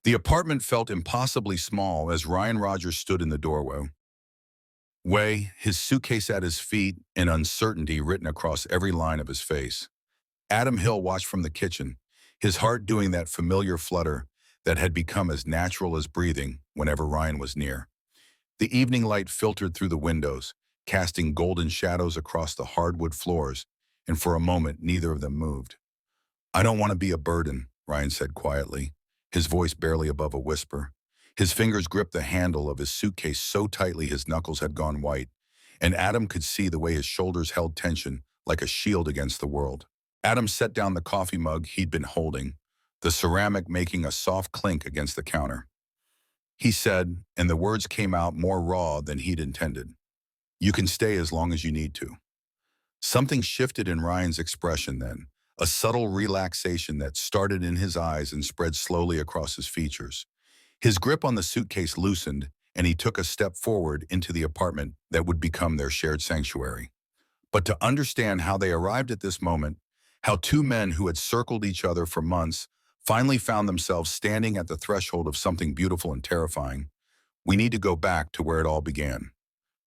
The apartment felt impossibly small as Ryan Rogers stood in the doorway, his suitcase at his feet and uncertainty written across every line of his face. Adam Hill watched from the kitchen, his heart doing that familiar flutter that had become as natural as breathing whenever Ryan was near. The evening light filtered through the windows, casting golden shadows across the hardwood floors, and for a moment neither of them moved. "I don't want to be a burden," Ryan said quietly, his voice barely above a whisper. His fingers gripped the handle of his suitcase so tightly his knuckles had gone white, and Adam could see the way his shoulders held tension like a shield against the world. Adam set down the coffee mug he'd been holding, the ceramic making a soft clink against the counter. He said, and the words came out more raw than he'd intended, "You can stay as long as you need to." Something shifted in Ryan's expression then, a subtle relaxation that started in his eyes and spread slowly across his features. His grip on the suitcase loosened, and he took a step forward into the apartment that would become their shared sanctuary. But to understand how they arrived at this moment, how two men who had circled each other for months finally found themselves standing at the threshold of something beautiful and terrifying, we need to go back to where it all began.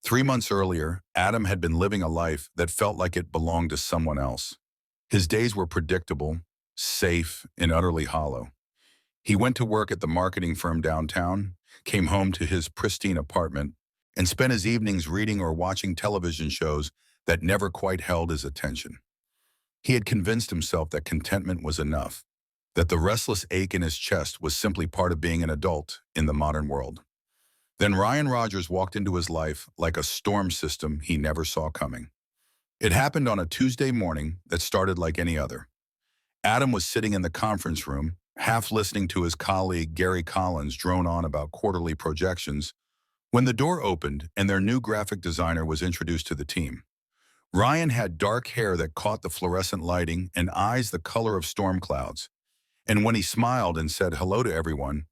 3 months earlier, Adam had been living a life that felt like it belonged to someone else. His days were predictable, safe, and utterly hollow. He went to work at the marketing firm downtown, came home to his pristine apartment, and spent his evenings reading or watching television shows that never quite held his attention. He had convinced himself that contentment was enough, that the restless ache in his chest was simply part of being an adult in the modern world. Then Ryan Rogers walked into his life like a storm system he never saw coming. It happened on a Tuesday morning that started like any other. Adam was sitting in the conference room, half listening to his colleague Gary Collins drone on about quarterly projections, when the door opened and their new graphic designer was introduced to the team. Ryan had dark hair that caught the fluorescent lighting and eyes the color of storm clouds. And when he smiled and said hello to everyone,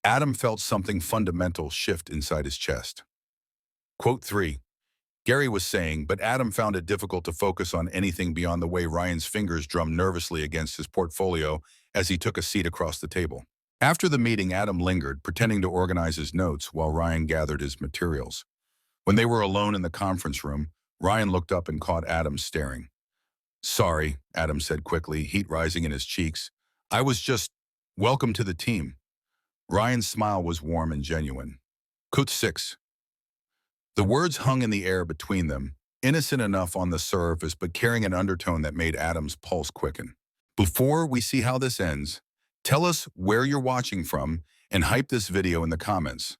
Adam felt something fundamental shift inside his chest. Quote 3. Gary was saying, but Adam found it difficult to focus on anything beyond the way Ryan's fingers drummed nervously against his portfolio as he took a seat across the table. After the meeting, Adam lingered, pretending to organize his notes while Ryan gathered his materials. When they were alone in the conference room, Ryan looked up and caught Adam staring. "Sorry," Adam said quickly, heat rising in his cheeks. "I was just, welcome to the team." Ryan's smile was warm and genuine. Quote 6. The words hung in the air between them, innocent enough on the surface but carrying an undertone that made Adam's pulse quicken. "Before we see how this ends, tell us where you're watching from and hype this video in the comments,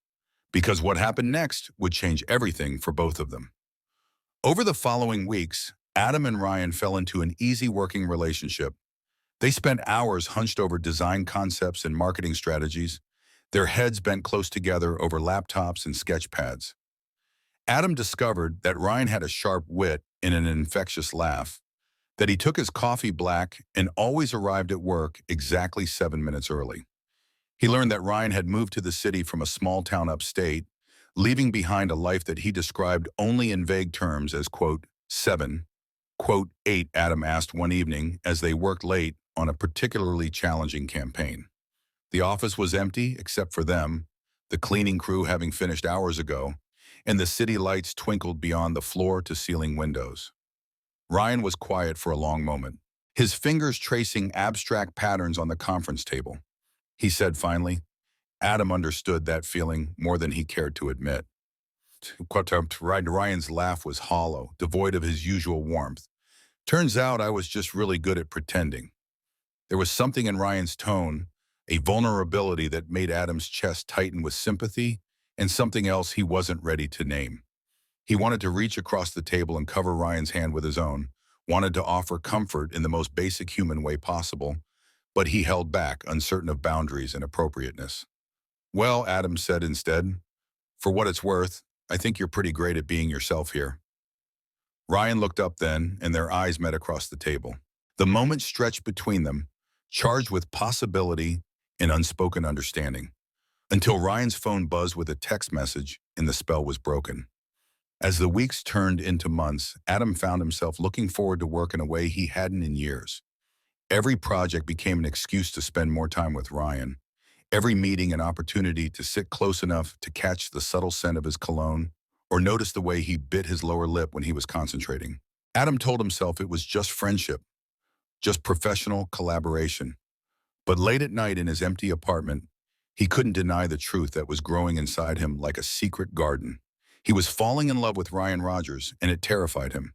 because what happened next would change everything for both of them." Over the following weeks, Adam and Ryan fell into an easy working relationship. They spent hours hunched over design concepts and marketing strategies, their heads bent close together over laptops and sketch pads. Adam discovered that Ryan had a sharp wit and an infectious laugh, that he took his coffee black and always arrived at work exactly 7 minutes early. He learned that Ryan had moved to the city from a small town upstate, leaving behind a life that he described only in vague terms as, quote, 7, quote, 8, Adam asked one evening as they worked late on a particularly challenging campaign. The office was empty except for them, the cleaning crew having finished hours ago, and the city lights twinkled beyond the floor-to-ceiling windows. Ryan was quiet for a long moment, his fingers tracing abstract patterns on the conference table. He said finally, Adam understood that feeling more than he cared to admit. Ryan's laugh was hollow, devoid of his usual warmth. "Turns out I was just really good at pretending." There was something in Ryan's tone, a vulnerability that made Adam's chest tighten with sympathy and something else he wasn't ready to name. He wanted to reach across the table and cover Ryan's hand with his own, wanted to offer comfort in the most basic human way possible, but he held back, uncertain of boundaries and appropriateness. "Well," Adam said instead, "for what it's worth, I think you're pretty great at being yourself here." Ryan looked up then, and their eyes met across the table. The moment stretched between them, charged with possibility and unspoken understanding, until Ryan's phone buzzed with a text message and the spell was broken. As the weeks turned into months, Adam found himself looking forward to work in a way he hadn't in years. Every project became an excuse to spend more time with Ryan, Every meeting an opportunity to sit close enough to catch the subtle scent of his cologne or notice the way he bit his lower lip when he was concentrating. Adam told himself it was just friendship, just professional collaboration. But late at night in his empty apartment, he couldn't deny the truth that was growing inside him like a secret garden. He was falling in love with Ryan Rogers, and it terrified him.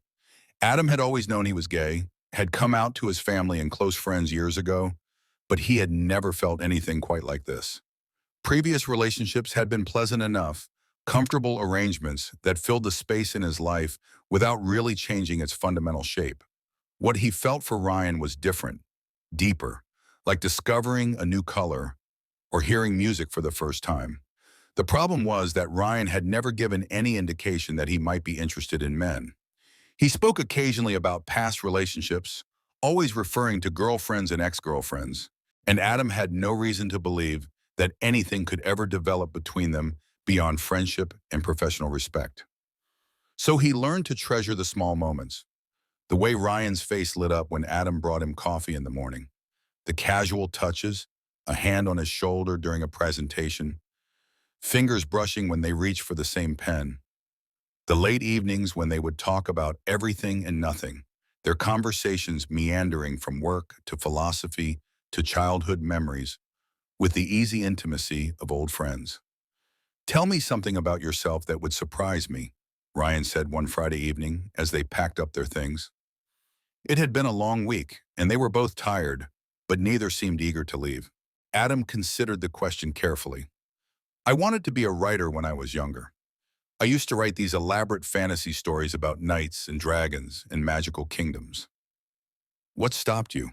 Adam had always known he was gay, had come out to his family and close friends years ago, but he had never felt anything quite like this. Previous relationships had been pleasant enough, comfortable arrangements that filled the space in his life without really changing its fundamental shape. What he felt for Ryan was different, deeper, like discovering a new color or hearing music for the first time. The problem was that Ryan had never given any indication that he might be interested in men. He spoke occasionally about past relationships, always referring to girlfriends and ex-girlfriends, and Adam had no reason to believe that anything could ever develop between them beyond friendship and professional respect. So he learned to treasure the small moments, the way Ryan's face lit up when Adam brought him coffee in the morning, the casual touches, a hand on his shoulder during a presentation, fingers brushing when they reached for the same pen, the late evenings when they would talk about everything and nothing, their conversations meandering from work to philosophy to childhood memories, with the easy intimacy of old friends. "Tell me something about yourself that would surprise me," Ryan said one Friday evening as they packed up their things. It had been a long week, and they were both tired, but neither seemed eager to leave. Adam considered the question carefully. "I wanted to be a writer when I was younger. I used to write these elaborate fantasy stories about knights and dragons and magical kingdoms." "What stopped you?"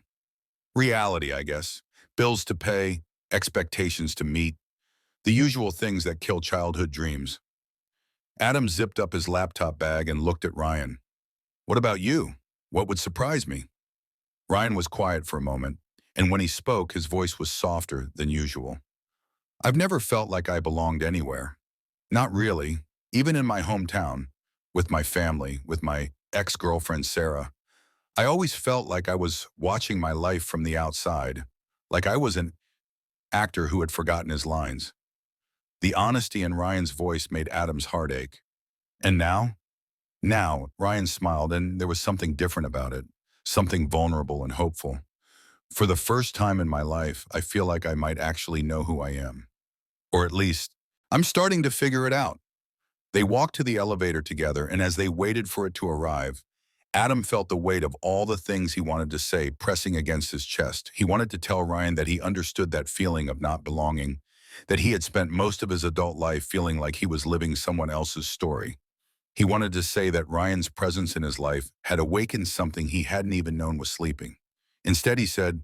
"Reality, I guess. Bills to pay, expectations to meet, the usual things that kill childhood dreams." Adam zipped up his laptop bag and looked at Ryan. "What about you? What would surprise me?" Ryan was quiet for a moment, and when he spoke, his voice was softer than usual. "I've never felt like I belonged anywhere. Not really. Even in my hometown, with my family, with my ex-girlfriend Sarah, I always felt like I was watching my life from the outside, like I was an actor who had forgotten his lines." The honesty in Ryan's voice made Adam's heart ache. "And now?" "Now," Ryan smiled, and there was something different about it, something vulnerable and hopeful. "For the first time in my life, I feel like I might actually know who I am. Or at least, I'm starting to figure it out." They walked to the elevator together, and as they waited for it to arrive, Adam felt the weight of all the things he wanted to say pressing against his chest. He wanted to tell Ryan that he understood that feeling of not belonging, that he had spent most of his adult life feeling like he was living someone else's story. He wanted to say that Ryan's presence in his life had awakened something he hadn't even known was sleeping. Instead, he said,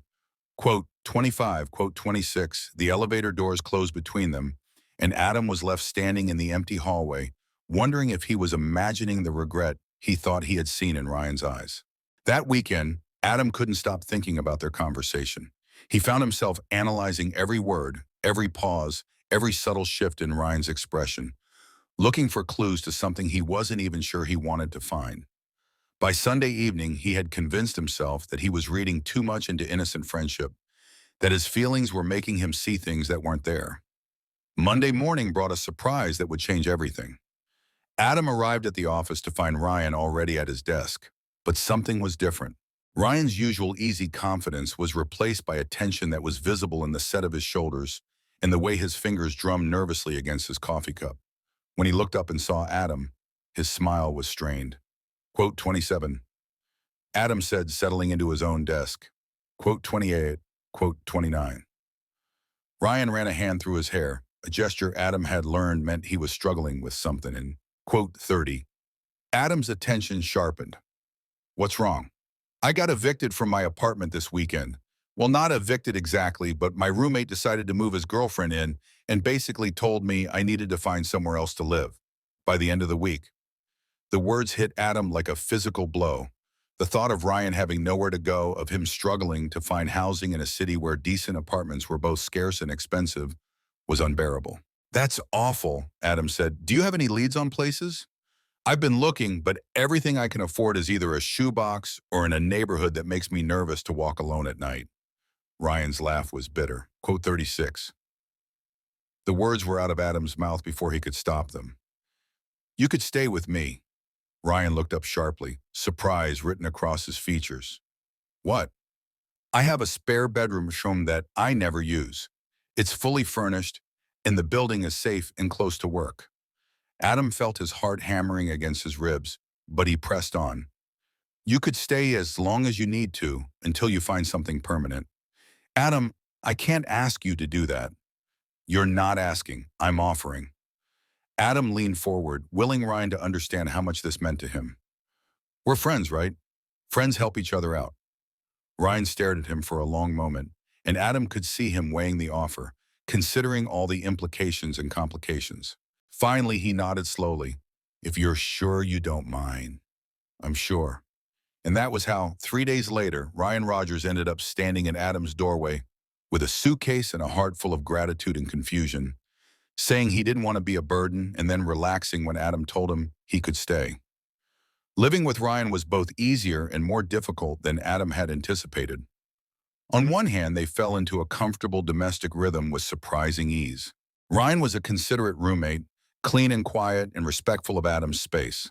quote, 25, quote, 26, the elevator doors closed between them, and Adam was left standing in the empty hallway, wondering if he was imagining the regret he thought he had seen in Ryan's eyes. That weekend, Adam couldn't stop thinking about their conversation. He found himself analyzing every word, every pause, every subtle shift in Ryan's expression, looking for clues to something he wasn't even sure he wanted to find. By Sunday evening, he had convinced himself that he was reading too much into innocent friendship, that his feelings were making him see things that weren't there. Monday morning brought a surprise that would change everything. Adam arrived at the office to find Ryan already at his desk, but something was different. Ryan's usual easy confidence was replaced by a tension that was visible in the set of his shoulders and the way his fingers drummed nervously against his coffee cup. When he looked up and saw Adam, his smile was strained. Quote 27. Adam said, settling into his own desk. Quote 28, quote 29. Ryan ran a hand through his hair, a gesture Adam had learned meant he was struggling with something, and quote 30. Adam's attention sharpened. "What's wrong?" "I got evicted from my apartment this weekend. Well, not evicted exactly, but my roommate decided to move his girlfriend in and basically told me I needed to find somewhere else to live by the end of the week." The words hit Adam like a physical blow. The thought of Ryan having nowhere to go, of him struggling to find housing in a city where decent apartments were both scarce and expensive, was unbearable. "That's awful," Adam said. "Do you have any leads on places?" "I've been looking, but everything I can afford is either a shoebox or in a neighborhood that makes me nervous to walk alone at night." Ryan's laugh was bitter. Quote 36. The words were out of Adam's mouth before he could stop them. "You could stay with me." Ryan looked up sharply, surprise written across his features. "What?" "I have a spare bedroom shown that I never use. It's fully furnished, and the building is safe and close to work." Adam felt his heart hammering against his ribs, but he pressed on. "You could stay as long as you need to, until you find something permanent." "Adam, I can't ask you to do that." "You're not asking, I'm offering." Adam leaned forward, willing Ryan to understand how much this meant to him. "We're friends, right? Friends help each other out." Ryan stared at him for a long moment, and Adam could see him weighing the offer, considering all the implications and complications. Finally, he nodded slowly. "If you're sure you don't mind." "I'm sure." And that was how, 3 days later, Ryan Rogers ended up standing in Adam's doorway with a suitcase and a heart full of gratitude and confusion, saying he didn't want to be a burden and then relaxing when Adam told him he could stay. Living with Ryan was both easier and more difficult than Adam had anticipated. On one hand, they fell into a comfortable domestic rhythm with surprising ease. Ryan was a considerate roommate, clean and quiet and respectful of Adam's space.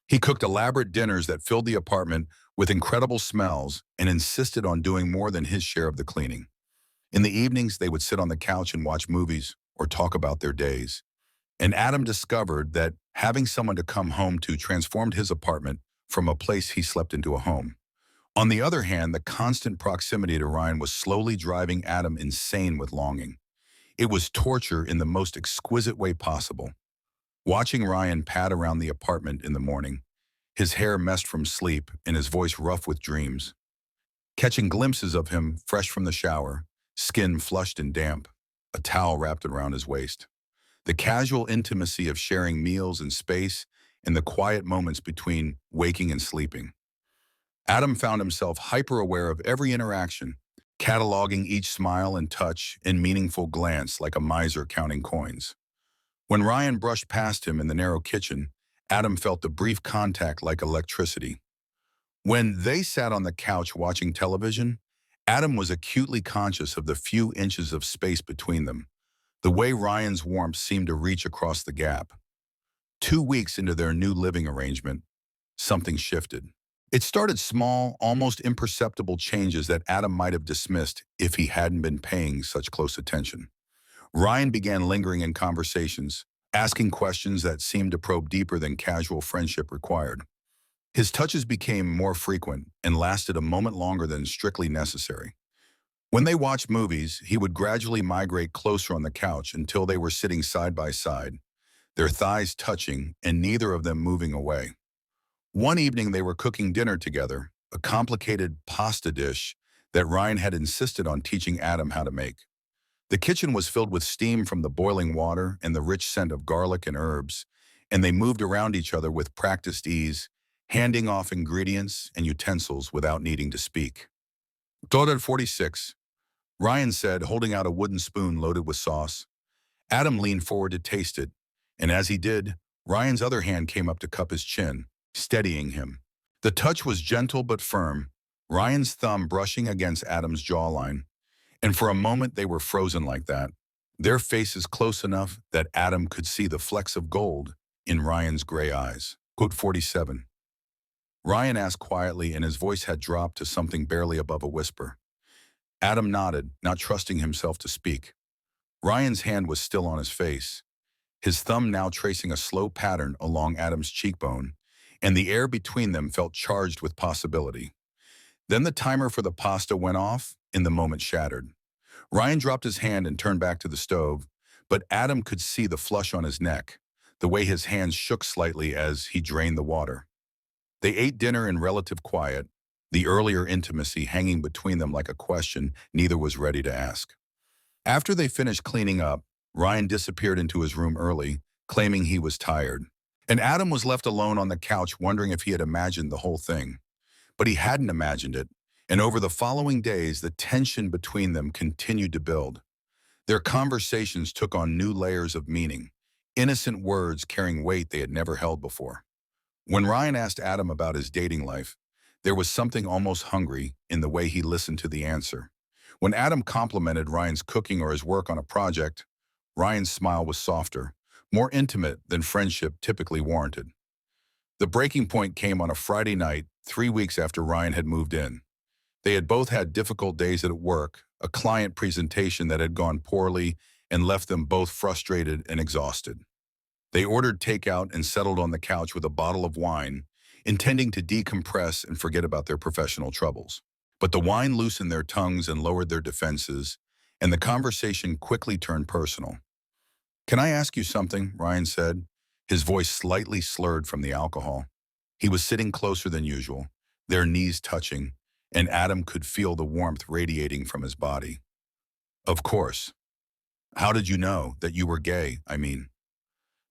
He cooked elaborate dinners that filled the apartment with incredible smells and insisted on doing more than his share of the cleaning. In the evenings, they would sit on the couch and watch movies or talk about their days. And Adam discovered that having someone to come home to transformed his apartment from a place he slept into a home. On the other hand, the constant proximity to Ryan was slowly driving Adam insane with longing. It was torture in the most exquisite way possible. Watching Ryan pad around the apartment in the morning, his hair messed from sleep and his voice rough with dreams. Catching glimpses of him fresh from the shower, skin flushed and damp, a towel wrapped around his waist. The casual intimacy of sharing meals and space, and the quiet moments between waking and sleeping. Adam found himself hyper-aware of every interaction, cataloging each smile and touch and meaningful glance like a miser counting coins. When Ryan brushed past him in the narrow kitchen, Adam felt the brief contact like electricity. When they sat on the couch watching television, Adam was acutely conscious of the few inches of space between them, the way Ryan's warmth seemed to reach across the gap. 2 weeks into their new living arrangement, something shifted. It started small, almost imperceptible changes that Adam might have dismissed if he hadn't been paying such close attention. Ryan began lingering in conversations, asking questions that seemed to probe deeper than casual friendship required. His touches became more frequent and lasted a moment longer than strictly necessary. When they watched movies, he would gradually migrate closer on the couch until they were sitting side by side, their thighs touching and neither of them moving away. One evening they were cooking dinner together, a complicated pasta dish that Ryan had insisted on teaching Adam how to make. The kitchen was filled with steam from the boiling water and the rich scent of garlic and herbs, and they moved around each other with practiced ease, handing off ingredients and utensils without needing to speak. "Daughter 46, Ryan said, holding out a wooden spoon loaded with sauce. Adam leaned forward to taste it, and as he did, Ryan's other hand came up to cup his chin, steadying him. The touch was gentle but firm, Ryan's thumb brushing against Adam's jawline, and for a moment they were frozen like that, their faces close enough that Adam could see the flecks of gold in Ryan's gray eyes. Quote 47. Ryan asked quietly, and his voice had dropped to something barely above a whisper. Adam nodded, not trusting himself to speak. Ryan's hand was still on his face, his thumb now tracing a slow pattern along Adam's cheekbone, and the air between them felt charged with possibility. Then the timer for the pasta went off, and the moment shattered. Ryan dropped his hand and turned back to the stove, but Adam could see the flush on his neck, the way his hands shook slightly as he drained the water. They ate dinner in relative quiet, the earlier intimacy hanging between them like a question neither was ready to ask. After they finished cleaning up, Ryan disappeared into his room early, claiming he was tired. And Adam was left alone on the couch wondering if he had imagined the whole thing. But he hadn't imagined it, and over the following days, the tension between them continued to build. Their conversations took on new layers of meaning, innocent words carrying weight they had never held before. When Ryan asked Adam about his dating life, there was something almost hungry in the way he listened to the answer. When Adam complimented Ryan's cooking or his work on a project, Ryan's smile was softer, more intimate than friendship typically warranted. The breaking point came on a Friday night, 3 weeks after Ryan had moved in. They had both had difficult days at work, a client presentation that had gone poorly and left them both frustrated and exhausted. They ordered takeout and settled on the couch with a bottle of wine, intending to decompress and forget about their professional troubles. But the wine loosened their tongues and lowered their defenses, and the conversation quickly turned personal. "Can I ask you something?" Ryan said, his voice slightly slurred from the alcohol. He was sitting closer than usual, their knees touching, and Adam could feel the warmth radiating from his body. "Of course. How did you know that you were gay, I mean?"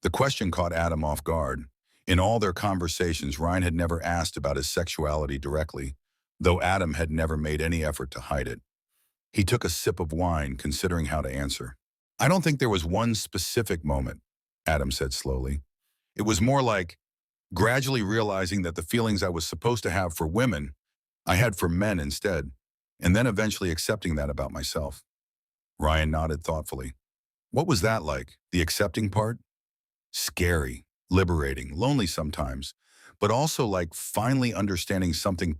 The question caught Adam off guard. In all their conversations, Ryan had never asked about his sexuality directly, though Adam had never made any effort to hide it. He took a sip of wine, considering how to answer. "I don't think there was one specific moment," Adam said slowly. "It was more like gradually realizing that the feelings I was supposed to have for women, I had for men instead, and then eventually accepting that about myself." Ryan nodded thoughtfully. "What was that like, the accepting part?" "Scary, liberating, lonely sometimes, but also like finally understanding something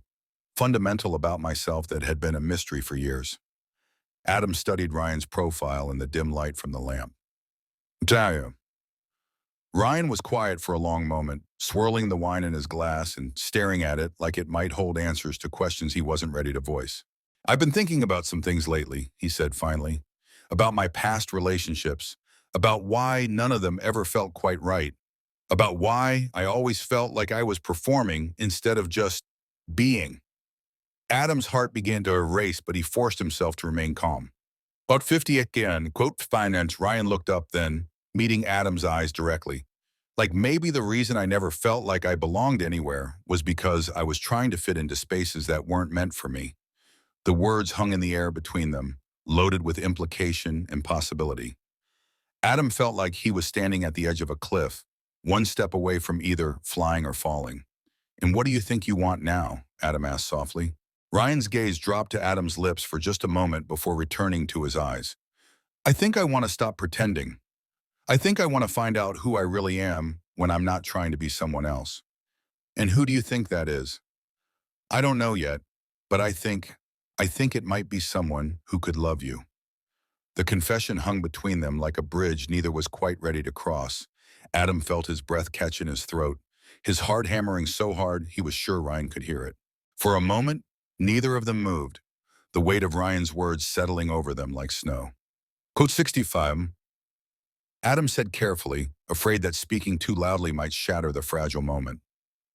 fundamental about myself that had been a mystery for years." Adam studied Ryan's profile in the dim light from the lamp. "Tell you." Ryan was quiet for a long moment, swirling the wine in his glass and staring at it like it might hold answers to questions he wasn't ready to voice. "I've been thinking about some things lately," he said finally, "about my past relationships, about why none of them ever felt quite right, about why I always felt like I was performing instead of just being." Adam's heart began to erase, but he forced himself to remain calm. "About 50 again, quote finance." Ryan looked up then, meeting Adam's eyes directly. "Like maybe the reason I never felt like I belonged anywhere was because I was trying to fit into spaces that weren't meant for me." The words hung in the air between them, loaded with implication and possibility. Adam felt like he was standing at the edge of a cliff, one step away from either flying or falling. "And what do you think you want now?" Adam asked softly. Ryan's gaze dropped to Adam's lips for just a moment before returning to his eyes. "I think I want to stop pretending. I think I want to find out who I really am when I'm not trying to be someone else." "And who do you think that is?" "I don't know yet, but I think it might be someone who could love you." The confession hung between them like a bridge neither was quite ready to cross. Adam felt his breath catch in his throat, his heart hammering so hard he was sure Ryan could hear it. For a moment, neither of them moved, the weight of Ryan's words settling over them like snow. "Code 65, Adam said carefully, afraid that speaking too loudly might shatter the fragile moment.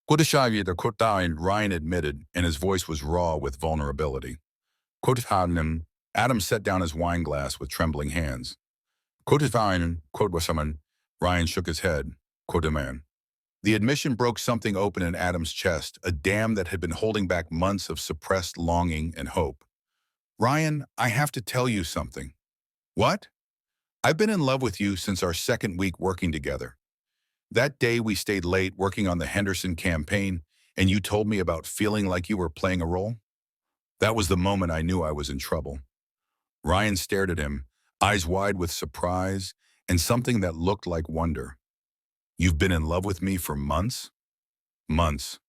"Code 65, Ryan admitted, and his voice was raw with vulnerability. "Code 65, Adam set down his wine glass with trembling hands. "Code 65, quote was someone." Ryan shook his head. "Code man." The admission broke something open in Adam's chest, a dam that had been holding back months of suppressed longing and hope. "Ryan, I have to tell you something." "What?" "I've been in love with you since our second week working together. That day we stayed late working on the Henderson campaign, and you told me about feeling like you were playing a role. That was the moment I knew I was in trouble." Ryan stared at him, eyes wide with surprise and something that looked like wonder. "You've been in love with me for months?" "Months."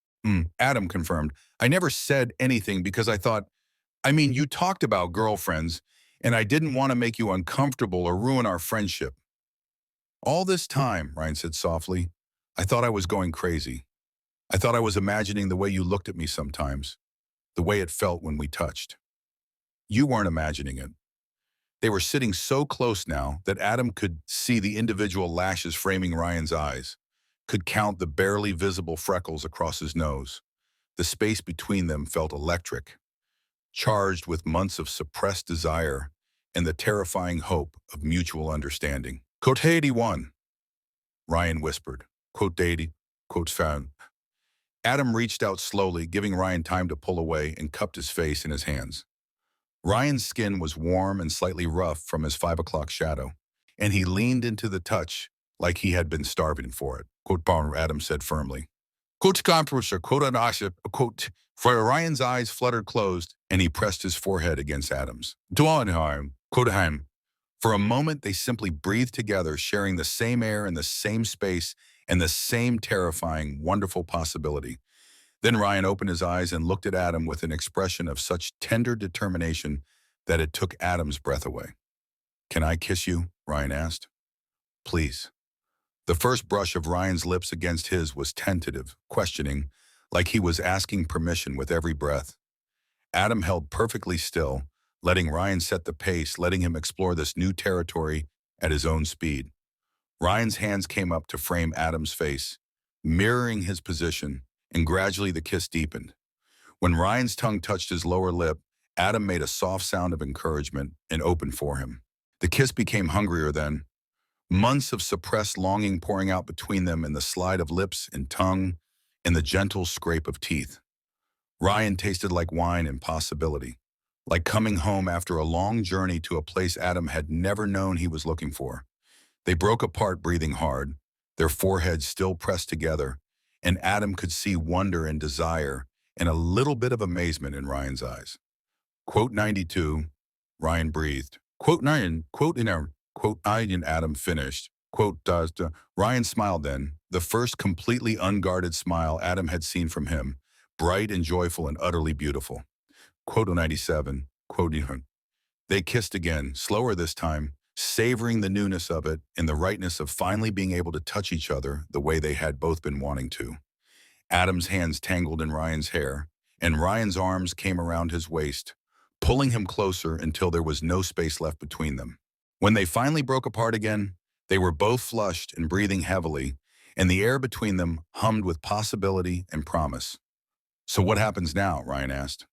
Adam confirmed. "I never said anything because you talked about girlfriends, and I didn't want to make you uncomfortable or ruin our friendship." "All this time," Ryan said softly, "I thought I was going crazy. I thought I was imagining the way you looked at me sometimes, the way it felt when we touched." You weren't imagining it. They were sitting so close now that Adam could see the individual lashes framing Ryan's eyes, could count the barely visible freckles across his nose. The space between them felt electric, charged with months of suppressed desire and the terrifying hope of mutual understanding. "Code 81, Ryan whispered. "Code 80, quote found." Adam reached out slowly, giving Ryan time to pull away, and cupped his face in his hands. Ryan's skin was warm and slightly rough from his 5 o'clock shadow, and he leaned into the touch like he had been starving for it. Quote, Adam said firmly. "Quote, comproser, quote, anaship, quote." For Ryan's eyes fluttered closed, and he pressed his forehead against Adam's. "Duanheim, quote, For a moment, they simply breathed together, sharing the same air and the same space and the same terrifying, wonderful possibility. Then Ryan opened his eyes and looked at Adam with an expression of such tender determination that it took Adam's breath away. "Can I kiss you?" Ryan asked. "Please." The first brush of Ryan's lips against his was tentative, questioning, like he was asking permission with every breath. Adam held perfectly still, letting Ryan set the pace, letting him explore this new territory at his own speed. Ryan's hands came up to frame Adam's face, mirroring his position, and gradually the kiss deepened. When Ryan's tongue touched his lower lip, Adam made a soft sound of encouragement and opened for him. The kiss became hungrier then, months of suppressed longing pouring out between them in the slide of lips and tongue and the gentle scrape of teeth. Ryan tasted like wine and possibility, like coming home after a long journey to a place Adam had never known he was looking for. They broke apart breathing hard, their foreheads still pressed together, and Adam could see wonder and desire and a little bit of amazement in Ryan's eyes. Quote 92, Ryan breathed. Quote 9, quote in our, quote I and Adam finished. Quote does, Ryan smiled then, the first completely unguarded smile Adam had seen from him, bright and joyful and utterly beautiful. Quote 97, quote they kissed again, slower this time, savoring the newness of it and the rightness of finally being able to touch each other the way they had both been wanting to. Adam's hands tangled in Ryan's hair, and Ryan's arms came around his waist, pulling him closer until there was no space left between them. When they finally broke apart again, they were both flushed and breathing heavily, and the air between them hummed with possibility and promise. "So what happens now?" Ryan asked.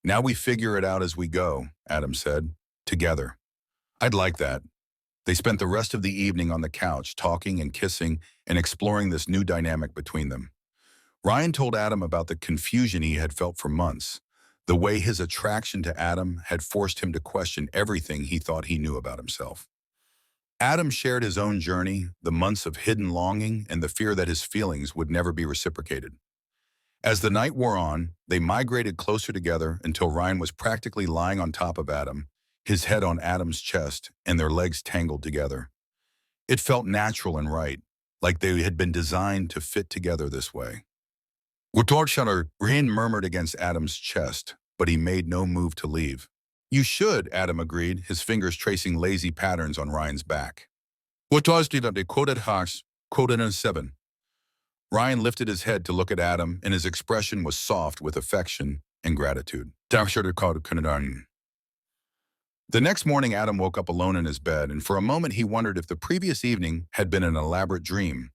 "Now we figure it out as we go," Adam said, "together." "I'd like that." They spent the rest of the evening on the couch, talking and kissing and exploring this new dynamic between them. Ryan told Adam about the confusion he had felt for months, the way his attraction to Adam had forced him to question everything he thought he knew about himself. Adam shared his own journey, the months of hidden longing and the fear that his feelings would never be reciprocated. As the night wore on, they migrated closer together until Ryan was practically lying on top of Adam, his head on Adam's chest and their legs tangled together. It felt natural and right, like they had been designed to fit together this way. Ryan murmured against Adam's chest, but he made no move to leave. "You should," Adam agreed, his fingers tracing lazy patterns on Ryan's back. "What was did they quoted Haas, quoted in 7. Ryan lifted his head to look at Adam, and his expression was soft with affection and gratitude. The next morning, Adam woke up alone in his bed, and for a moment he wondered if the previous evening had been an elaborate dream.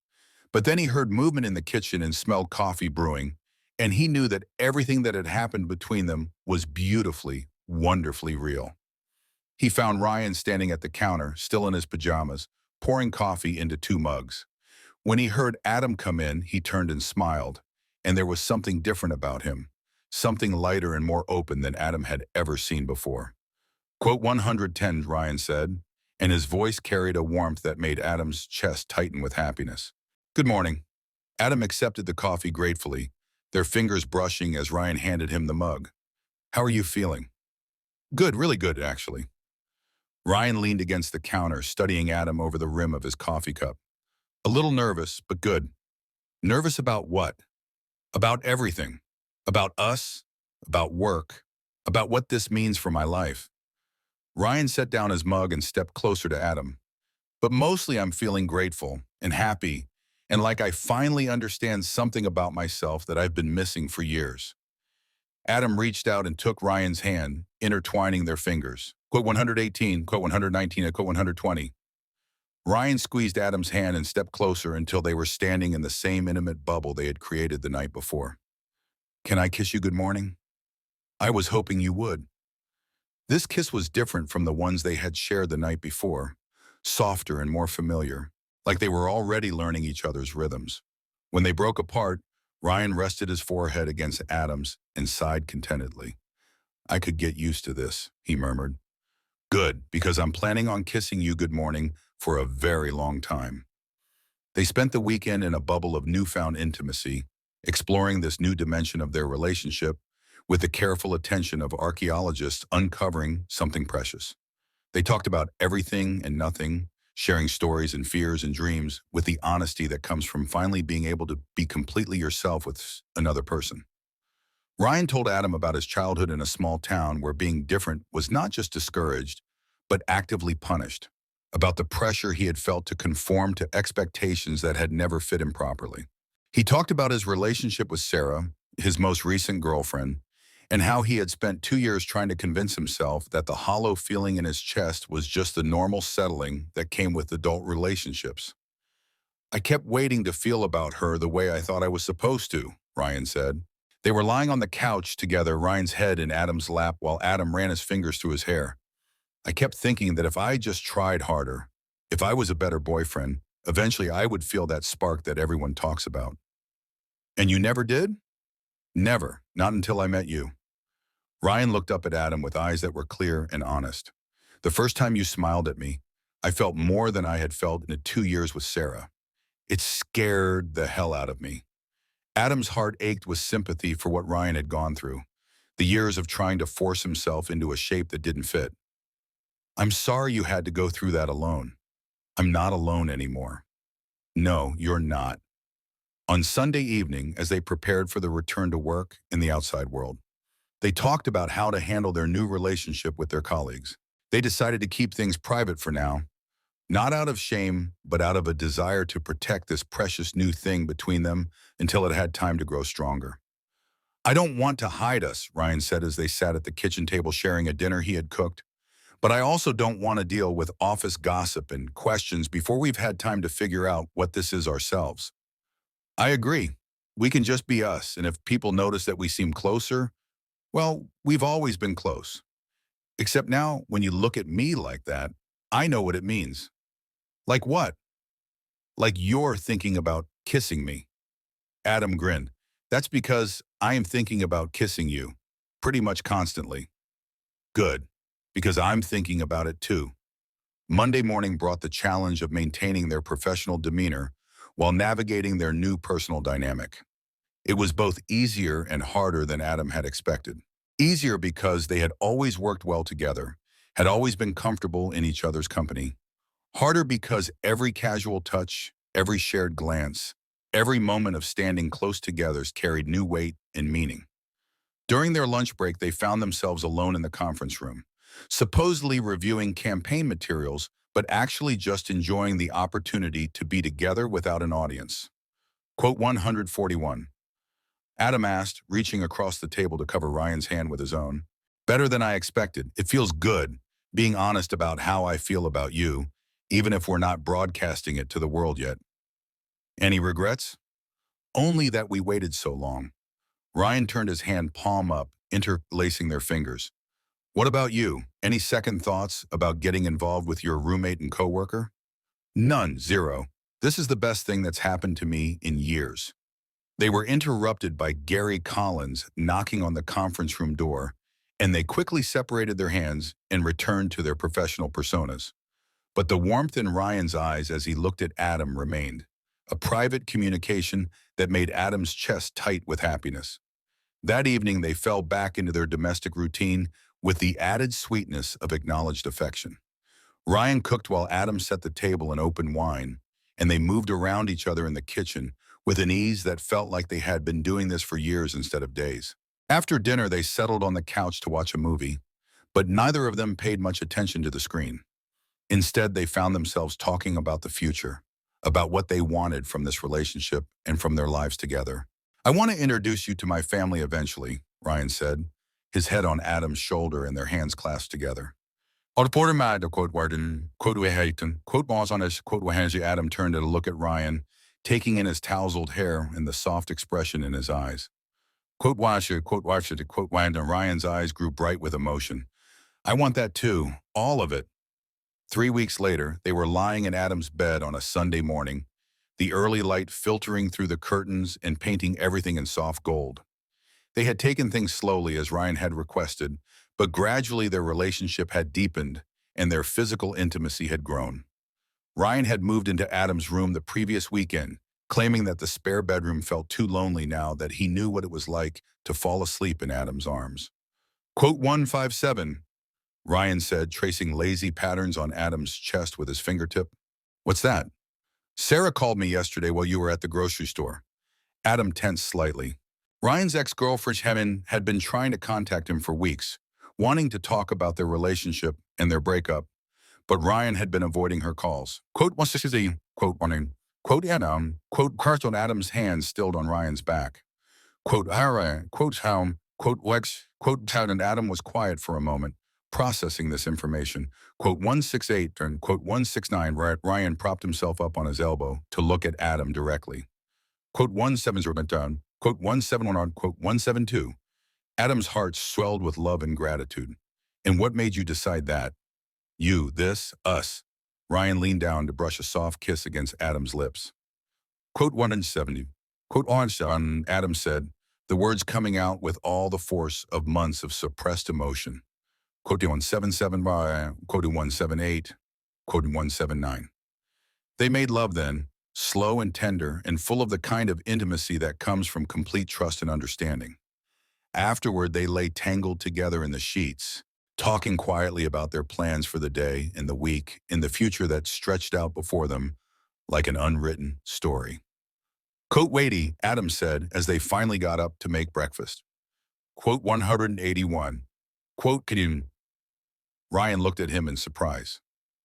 But then he heard movement in the kitchen and smelled coffee brewing, and he knew that everything that had happened between them was beautifully, wonderfully real. He found Ryan standing at the counter, still in his pajamas, pouring coffee into 2 mugs. When he heard Adam come in, he turned and smiled, and there was something different about him, something lighter and more open than Adam had ever seen before. Quote 110, Ryan said, and his voice carried a warmth that made Adam's chest tighten with happiness. "Good morning." Adam accepted the coffee gratefully, their fingers brushing as Ryan handed him the mug. "How are you feeling?" "Good, really good, actually." Ryan leaned against the counter, studying Adam over the rim of his coffee cup. "A little nervous, but good." "Nervous about what?" "About everything. About us, about work, about what this means for my life." Ryan set down his mug and stepped closer to Adam. "But mostly I'm feeling grateful and happy and like I finally understand something about myself that I've been missing for years." Adam reached out and took Ryan's hand, intertwining their fingers. Quote 118, quote 119, and quote 120. Ryan squeezed Adam's hand and stepped closer until they were standing in the same intimate bubble they had created the night before. "Can I kiss you good morning?" "I was hoping you would." This kiss was different from the ones they had shared the night before, softer and more familiar, like they were already learning each other's rhythms. When they broke apart, Ryan rested his forehead against Adam's and sighed contentedly. "I could get used to this," he murmured. "Good, because I'm planning on kissing you good morning for a very long time." They spent the weekend in a bubble of newfound intimacy, exploring this new dimension of their relationship with the careful attention of archaeologists uncovering something precious. They talked about everything and nothing, sharing stories and fears and dreams with the honesty that comes from finally being able to be completely yourself with another person. Ryan told Adam about his childhood in a small town where being different was not just discouraged, but actively punished, about the pressure he had felt to conform to expectations that had never fit him properly. He talked about his relationship with Sarah, his most recent girlfriend, and how he had spent 2 years trying to convince himself that the hollow feeling in his chest was just the normal settling that came with adult relationships. I kept waiting to feel about her the way I thought I was supposed to, Ryan said. They were lying on the couch together, Ryan's head in Adam's lap while Adam ran his fingers through his hair. I kept thinking that if I just tried harder, if I was a better boyfriend, eventually I would feel that spark that everyone talks about. And you never did? Never, not until I met you. Ryan looked up at Adam with eyes that were clear and honest. The first time you smiled at me, I felt more than I had felt in the 2 years with Sarah. It scared the hell out of me. Adam's heart ached with sympathy for what Ryan had gone through, the years of trying to force himself into a shape that didn't fit. I'm sorry you had to go through that alone. I'm not alone anymore. No, you're not. On Sunday evening, as they prepared for the return to work in the outside world, they talked about how to handle their new relationship with their colleagues. They decided to keep things private for now, not out of shame, but out of a desire to protect this precious new thing between them until it had time to grow stronger. I don't want to hide us, Ryan said as they sat at the kitchen table sharing a dinner he had cooked. But I also don't want to deal with office gossip and questions before we've had time to figure out what this is ourselves. I agree. We can just be us, and if people notice that we seem closer, well, we've always been close. Except now, when you look at me like that, I know what it means. Like what? Like you're thinking about kissing me. Adam grinned. That's because I am thinking about kissing you, pretty much constantly. Good, because I'm thinking about it too. Monday morning brought the challenge of maintaining their professional demeanor while navigating their new personal dynamic. It was both easier and harder than Adam had expected. Easier because they had always worked well together, had always been comfortable in each other's company. Harder because every casual touch, every shared glance, every moment of standing close together carried new weight and meaning. During their lunch break, they found themselves alone in the conference room, supposedly reviewing campaign materials, but actually just enjoying the opportunity to be together without an audience. Quote 141. Adam asked, reaching across the table to cover Ryan's hand with his own. Better than I expected. It feels good, being honest about how I feel about you, even if we're not broadcasting it to the world yet. Any regrets? Only that we waited so long. Ryan turned his hand palm up, interlacing their fingers. What about you? Any second thoughts about getting involved with your roommate and coworker? None, zero. This is the best thing that's happened to me in years. They were interrupted by Gary Collins knocking on the conference room door, and they quickly separated their hands and returned to their professional personas. But the warmth in Ryan's eyes as he looked at Adam remained, a private communication that made Adam's chest tight with happiness. That evening, they fell back into their domestic routine with the added sweetness of acknowledged affection. Ryan cooked while Adam set the table and opened wine, and they moved around each other in the kitchen with an ease that felt like they had been doing this for years instead of days. After dinner, they settled on the couch to watch a movie, but neither of them paid much attention to the screen. Instead, they found themselves talking about the future, about what they wanted from this relationship and from their lives together. I want to introduce you to my family eventually, Ryan said, his head on Adam's shoulder and their hands clasped together. Adam turned to look at Ryan, taking in his tousled hair and the soft expression in his eyes. And Ryan's eyes grew bright with emotion. I want that too, all of it. 3 weeks later, they were lying in Adam's bed on a Sunday morning, the early light filtering through the curtains and painting everything in soft gold. They had taken things slowly as Ryan had requested, but gradually their relationship had deepened and their physical intimacy had grown. Ryan had moved into Adam's room the previous weekend, claiming that the spare bedroom felt too lonely now that he knew what it was like to fall asleep in Adam's arms. Quote 157. Ryan said, tracing lazy patterns on Adam's chest with his fingertip. What's that? Sarah called me yesterday while you were at the grocery store. Adam tensed slightly. Ryan's ex-girlfriend Helen had been trying to contact him for weeks, wanting to talk about their relationship and their breakup, but Ryan had been avoiding her calls. Quote 160, quote warning, quote Adam, quote cards on Adam's hand stilled on Ryan's back. Quote Hara, quote how, quote Lex, quote Town, and Adam was quiet for a moment, processing this information. Quote 168 and quote 169, Ryan propped himself up on his elbow to look at Adam directly. Quote 170 down, quote 171 on, quote 172. Adam's heart swelled with love and gratitude. And what made you decide that? You, this, us. Ryan leaned down to brush a soft kiss against Adam's lips. Quote 170. Quote on, Adam said, the words coming out with all the force of months of suppressed emotion. Quote 177 by, quote 178, quote 179. They made love then, slow and tender and full of the kind of intimacy that comes from complete trust and understanding. Afterward, they lay tangled together in the sheets, talking quietly about their plans for the day and the week and the future that stretched out before them like an unwritten story. Quote weighty, Adam said as they finally got up to make breakfast. Quote 181. Quote Kadim. Ryan looked at him in surprise.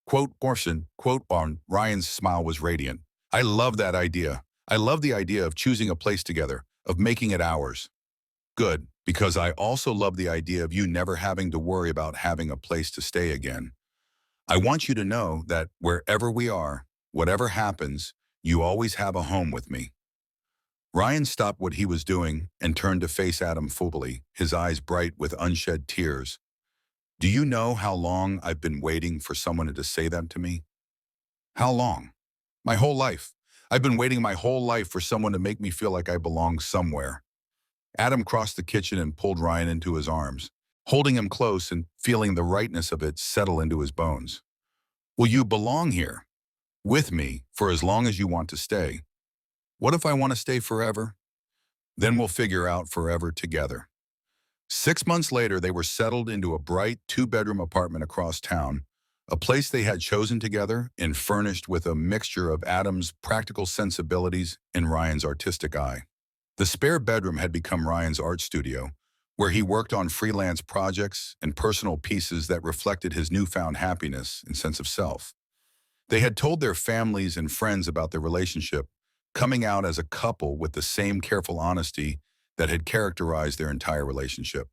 Quote Orson, quote on, Ryan's smile was radiant. I love that idea. I love the idea of choosing a place together, of making it ours. Good, because I also love the idea of you never having to worry about having a place to stay again. I want you to know that wherever we are, whatever happens, you always have a home with me. Ryan stopped what he was doing and turned to face Adam fully, his eyes bright with unshed tears. Do you know how long I've been waiting for someone to say that to me? How long? My whole life. I've been waiting my whole life for someone to make me feel like I belong somewhere. Adam crossed the kitchen and pulled Ryan into his arms, holding him close and feeling the rightness of it settle into his bones. Well, you belong here, with me, for as long as you want to stay. What if I want to stay forever? Then we'll figure out forever together. 6 months later, they were settled into a bright two-bedroom apartment across town, a place they had chosen together and furnished with a mixture of Adam's practical sensibilities and Ryan's artistic eye. The spare bedroom had become Ryan's art studio, where he worked on freelance projects and personal pieces that reflected his newfound happiness and sense of self. They had told their families and friends about their relationship, coming out as a couple with the same careful honesty that had characterized their entire relationship.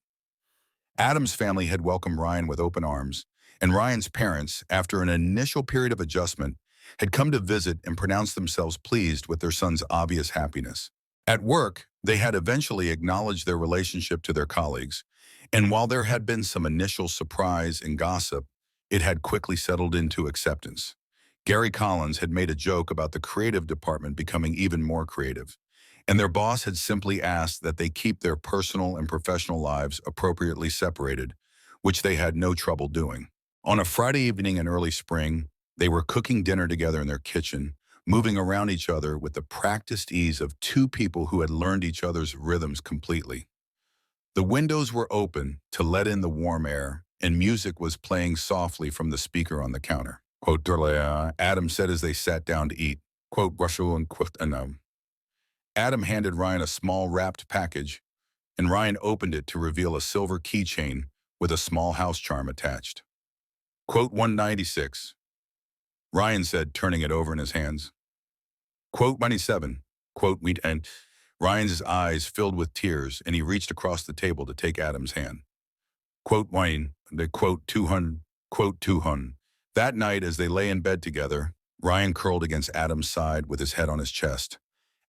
Adam's family had welcomed Ryan with open arms, and Ryan's parents, after an initial period of adjustment, had come to visit and pronounced themselves pleased with their son's obvious happiness. At work, they had eventually acknowledged their relationship to their colleagues, and while there had been some initial surprise and gossip, it had quickly settled into acceptance. Gary Collins had made a joke about the creative department becoming even more creative, and their boss had simply asked that they keep their personal and professional lives appropriately separated, which they had no trouble doing. On a Friday evening in early spring, they were cooking dinner together in their kitchen, moving around each other with the practiced ease of two people who had learned each other's rhythms completely. The windows were open to let in the warm air, and music was playing softly from the speaker on the counter. Quote, Adam said as they sat down to eat. Quote, Russell and quote, Adam handed Ryan a small wrapped package, and Ryan opened it to reveal a silver keychain with a small house charm attached. Quote 196. Ryan said, turning it over in his hands. Quote 97. Quote meet and Ryan's eyes filled with tears, and he reached across the table to take Adam's hand. Quote Wayne, the quote 200, quote 200. That night, as they lay in bed together, Ryan curled against Adam's side with his head on his chest.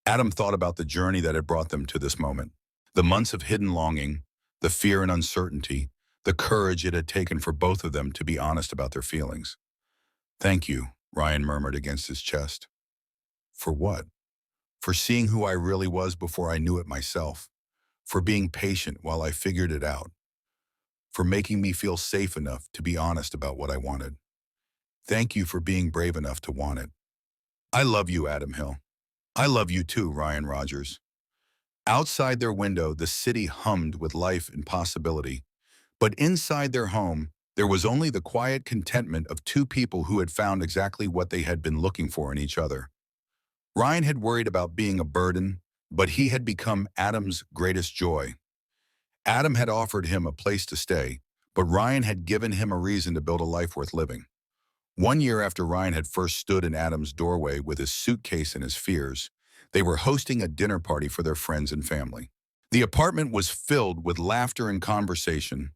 Adam thought about the journey that had brought them to this moment. The months of hidden longing, the fear and uncertainty, the courage it had taken for both of them to be honest about their feelings. Thank you, Ryan murmured against his chest. For what? For seeing who I really was before I knew it myself. For being patient while I figured it out. For making me feel safe enough to be honest about what I wanted. Thank you for being brave enough to want it. I love you, Adam Hill. I love you too, Ryan Rogers. Outside their window, the city hummed with life and possibility. But inside their home, There was only the quiet contentment of two people who had found exactly what they had been looking for in each other. Ryan had worried about being a burden, but he had become Adam's greatest joy. Adam had offered him a place to stay, but Ryan had given him a reason to build a life worth living. 1 year after Ryan had first stood in Adam's doorway with his suitcase and his fears, they were hosting a dinner party for their friends and family. The apartment was filled with laughter and conversation,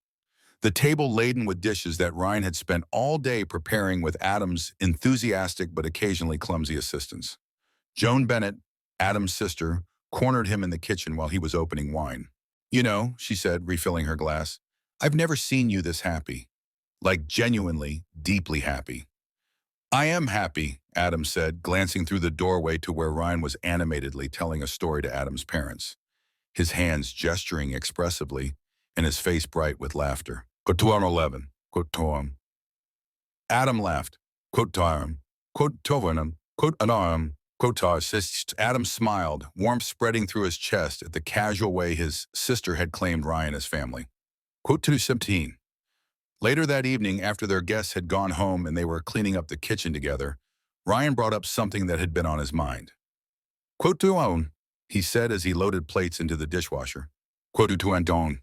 the table laden with dishes that Ryan had spent all day preparing with Adam's enthusiastic but occasionally clumsy assistance. Joan Bennett, Adam's sister, cornered him in the kitchen while he was opening wine. "You know," she said, refilling her glass, "I've never seen you this happy. Like genuinely, deeply happy." "I am happy," Adam said, glancing through the doorway to where Ryan was animatedly telling a story to Adam's parents, his hands gesturing expressively and his face bright with laughter. "Quote to 11, quote to him." Adam laughed. "Quote to him, quote to him, quote anarm, quote to our sister." Adam smiled, warmth spreading through his chest at the casual way his sister had claimed Ryan as family. Quote to 17. Later that evening, after their guests had gone home and they were cleaning up the kitchen together, Ryan brought up something that had been on his mind. "Quote to own," he said as he loaded plates into the dishwasher. "Quote to Anton.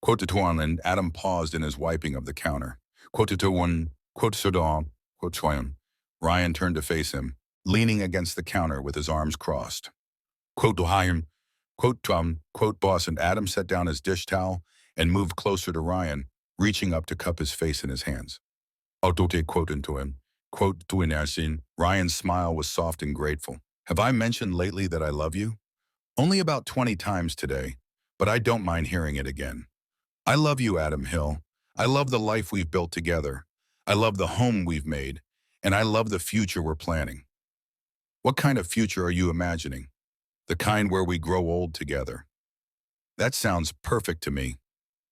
Quote to one," and Adam paused in his wiping of the counter. "Quote to one, quote to don, quote to him." Ryan turned to face him, leaning against the counter with his arms crossed. "Quote to him, quote boss," and Adam set down his dish towel and moved closer to Ryan, reaching up to cup his face in his hands. "Autote," quote into him, quote to Inasin. Ryan's smile was soft and grateful. "Have I mentioned lately that I love you? Only about 20 times today, but I don't mind hearing it again. I love you, Adam Hill. I love the life we've built together. I love the home we've made, and I love the future we're planning." "What kind of future are you imagining? The kind where we grow old together?" "That sounds perfect to me."